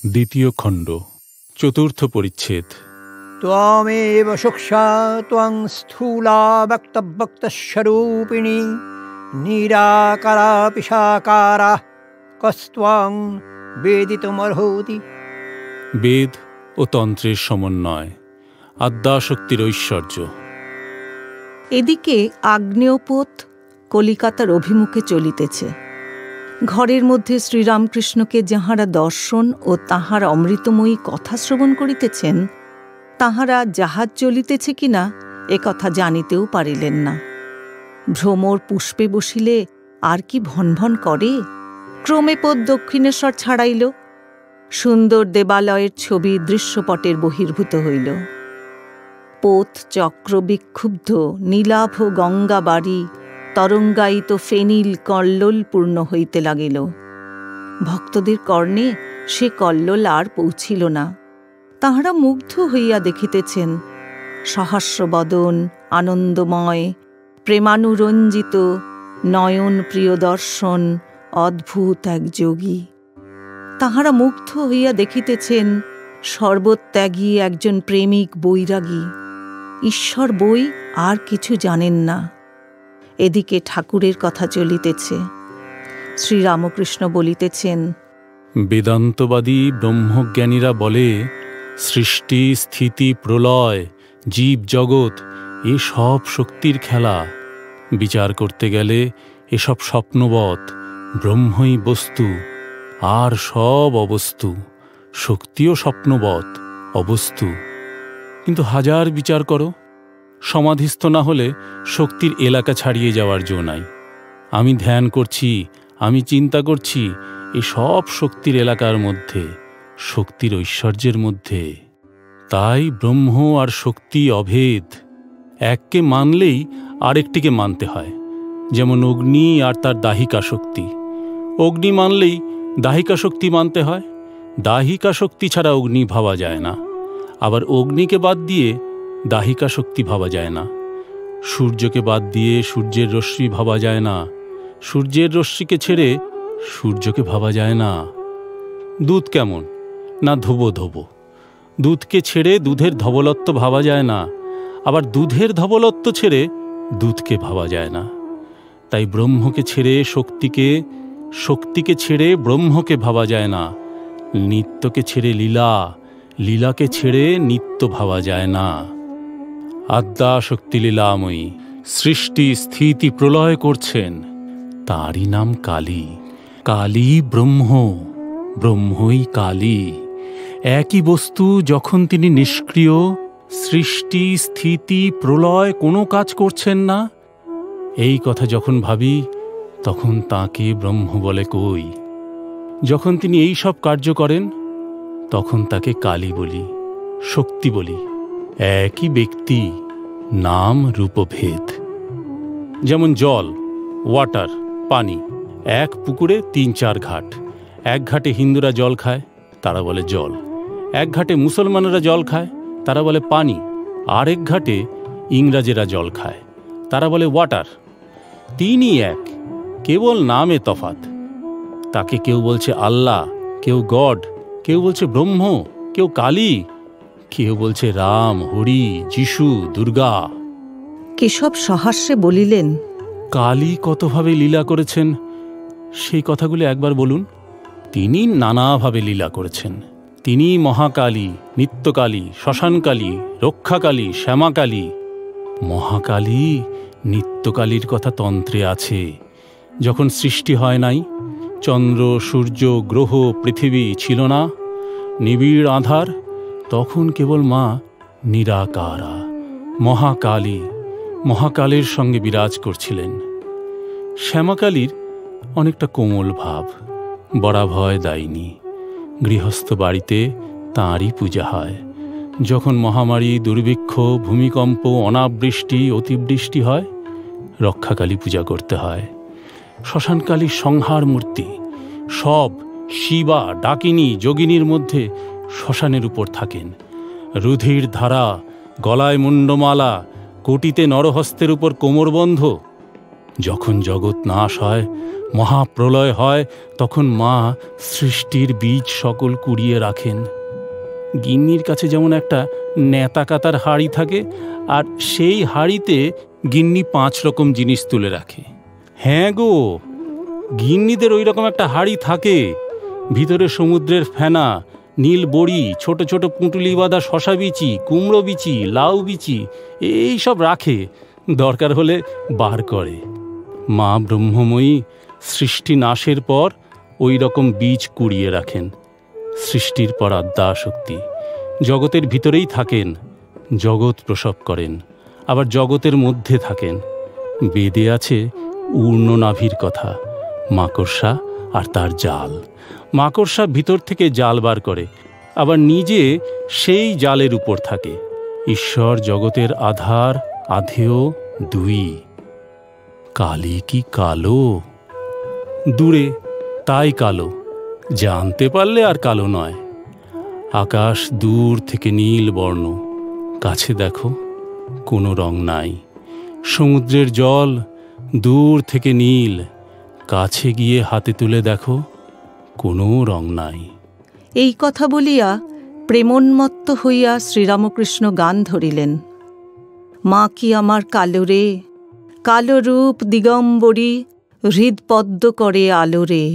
দ্বিতীয় খণ্ড, চতুর্থ পরিচ্ছেদ। ত্বমেব সুক্ষা ত্বং স্থূলা ব্যক্তস্বরূপিণী নিরাকারা পিশাকারা কস্ত্বং বেদিতুমর্হতি। বেদ ও তন্ত্রের সমন্বয়, আদ্যাশক্তির ঐশ্বর্য। এদিকে আগ্নেয়পথ কলিকাতার অভিমুখে চলিতেছে। ঘরের মধ্যে শ্রীরামকৃষ্ণকে যাহারা দর্শন ও তাহার অমৃতময়ী কথা শ্রবণ করিতেছেন, তাহারা জাহাজ চলিতেছে কিনা একথা জানিতেও পারিলেন না। ভ্রমর পুষ্পে বসিলে আর কি ভনভন করে। ক্রমে পথ দক্ষিণেশ্বর ছাড়াইল। সুন্দর দেবালয়ের ছবি দৃশ্যপটের বহির্ভূত হইল। পথ চক্র বিক্ষুব্ধ নীলাভ গঙ্গা বাড়ি তরঙ্গায়িত ফেনিল কল্লোলপূর্ণ হইতে লাগিল। ভক্তদের কর্ণে সে কল্লোল আর পৌঁছিল না। তাহারা মুগ্ধ হইয়া দেখিতেছেন সহস্রবদন আনন্দময় প্রেমানুরঞ্জিত নয়ন প্রিয় দর্শন অদ্ভুত এক যোগী। তাহারা মুগ্ধ হইয়া দেখিতেছেন সর্বত্যাগী একজন প্রেমিক বৈরাগী। ঈশ্বর বই আর কিছু জানেন না। এদিকে ঠাকুরের কথা চলিতেছে। শ্রীরামকৃষ্ণ বলিতেছেন, বেদান্তবাদী ব্রহ্মজ্ঞানীরা বলে সৃষ্টি স্থিতি প্রলয় জীব জগৎ এ সব শক্তির খেলা। বিচার করতে গেলে এসব স্বপ্নবৎ, ব্রহ্মই বস্তু আর সব অবস্তু। শক্তিও স্বপ্নবৎ, অবস্তু। কিন্তু হাজার বিচার করো, সমাধিস্থ না হলে শক্তির এলাকা ছাড়িয়ে যাওয়ার জো নাই। আমি ধ্যান করছি, আমি চিন্তা করছি, এ সব শক্তির এলাকার মধ্যে, শক্তির ঐশ্বর্যের মধ্যে। তাই ব্রহ্ম আর শক্তি অভেদ। এককে মানলেই আরেকটিকে মানতে হয়। যেমন অগ্নি আর তার দাহিকা শক্তি। অগ্নি মানলেই দাহিকা শক্তি মানতে হয়। দাহিকা শক্তি ছাড়া অগ্নি ভাবা যায় না। আবার অগ্নিকে বাদ দিয়ে দাহিকা শক্তি ভাবা যায় না। সূর্যকে বাদ দিয়ে সূর্যের রশ্মি ভাবা যায় না। সূর্যের রশ্মিকে ছেড়ে সূর্যকে ভাবা যায় না। দুধ কেমন না ধোবো ধোবো। দুধকে ছেড়ে দুধের ধবলত্ব ভাবা যায় না। আবার দুধের ধবলত্ব ছেড়ে দুধকে ভাবা যায় না। তাই ব্রহ্মকে ছেড়ে শক্তিকে, শক্তিকে ছেড়ে ব্রহ্মকে ভাবা যায় না। নিত্যকে ছেড়ে লীলা, লীলাকে ছেড়ে নিত্য ভাবা যায় না। আদ্যাশক্তি লীলাময়ী সৃষ্টি স্থিতি প্রলয় করছেন, তাঁরই নাম কালী। কালী ব্রহ্ম, ব্রহ্মই কালী। একই বস্তু যখন তিনি নিষ্ক্রিয়, সৃষ্টি স্থিতি প্রলয় কোনো কাজ করছেন না, এই কথা যখন ভাবি তখন তাঁকে ব্রহ্ম বলে কই। যখন তিনি এই সব কার্য করেন তখন তাকে কালী বলি, শক্তি বলি। একই ব্যক্তি, নাম রূপভেদ। যেমন জল, ওয়াটার, পানি। এক পুকুরে ৩-৪ ঘাট। এক ঘাটে হিন্দুরা জল খায়, তারা বলে জল। এক ঘাটে মুসলমানেরা জল খায়, তারা বলে পানি। আর এক ঘাটে ইংরাজেরা জল খায়, তারা বলে ওয়াটার। তিনই এক, কেবল নামে তফাৎ। তাকে কেউ বলছে আল্লাহ, কেউ গড, কেউ বলছে ব্রহ্ম, কেউ কালী, কেউ বলছে রাম, হরি, যিশু, দুর্গা। কেশব সহাস্যে বলিলেন, কালী কতভাবে লীলা করেছেন সেই কথাগুলো একবার বলুন। তিনি নানাভাবে লীলা করেছেন। তিনি মহাকালী, নিত্যকালী, শ্মশানকালী, রক্ষাকালী, শ্যামাকালী। মহাকালী, নিত্যকালীর কথা তন্ত্রে আছে। যখন সৃষ্টি হয় নাই, চন্দ্র, সূর্য, গ্রহ, পৃথিবী ছিল না, নিবিড় আধার, তখন কেবল মা নিরাকারা মহাকালী, মহাকালের সঙ্গে বিরাজ করছিলেন। শ্যামাকালীর অনেকটা কোমল ভাব, বরাভয় দায়িনী। গৃহস্থ বাড়িতে তাঁরই পূজা হয়। যখন মহামারী, দুর্ভিক্ষ, ভূমিকম্প, অনাবৃষ্টি, অতিবৃষ্টি হয়, রক্ষাকালী পূজা করতে হয়। শ্মশানকালীর সংহার মূর্তি। সব শিবা, ডাকিনী, যোগিনীর মধ্যে শ্মশানের উপর থাকেন। রুধির ধারা, গলায় মুন্ডমালা, কোটিতে নরহস্তের উপর কোমরবন্ধ। যখন জগৎ নাশ হয় মহাপ্রলয় হয়, তখন মা সৃষ্টির বীজ সকল কুড়িয়ে রাখেন। গিন্নির কাছে যেমন একটা নেতা কাতার হাঁড়ি থাকে, আর সেই হাঁড়িতে গিন্নি 5 রকম জিনিস তুলে রাখে। হ্যাঁ গো, গিন্নিদের ওই রকম একটা হাঁড়ি থাকে। ভিতরে সমুদ্রের ফেনা, নীল বড়ি, ছোট ছোট পুঁটুলি বাঁধা শশা বিচি, কুমড়ো বিচি, লাউ বিচি এই সব রাখে, দরকার হলে বার করে। মা ব্রহ্মময়ী সৃষ্টি নাশের পর ওই রকম বীজ কুড়িয়ে রাখেন। সৃষ্টির পর আদ্যা শক্তি জগতের ভিতরেই থাকেন, জগৎ প্রসব করেন, আবার জগতের মধ্যে থাকেন। বেদে আছে ঊর্ণনাভির কথা, মাকড়সা আর তার জাল। মাকড়সা ভিতর থেকে জাল বার করে, আবার নিজে সেই জালের উপর থাকে। ঈশ্বর জগতের আধার, আধেয় দুই। কালি কি কালো? দূরে তাই কালো, জানতে পারলে আর কালো নয়। আকাশ দূর থেকে নীল বর্ণ, কাছে দেখো কোনো রং নাই। সমুদ্রের জল দূর থেকে নীল, কাছে গিয়ে হাতে তুলে দেখো কোনো রং নাই। এই কথা বলিয়া প্রেমোন্মত্ত হইয়া শ্রীরামকৃষ্ণ গান ধরিলেন। মা কি আমার কালো রে, কালো রূপ দিগম্বরী, হৃদপদ্ম করে আলো রে।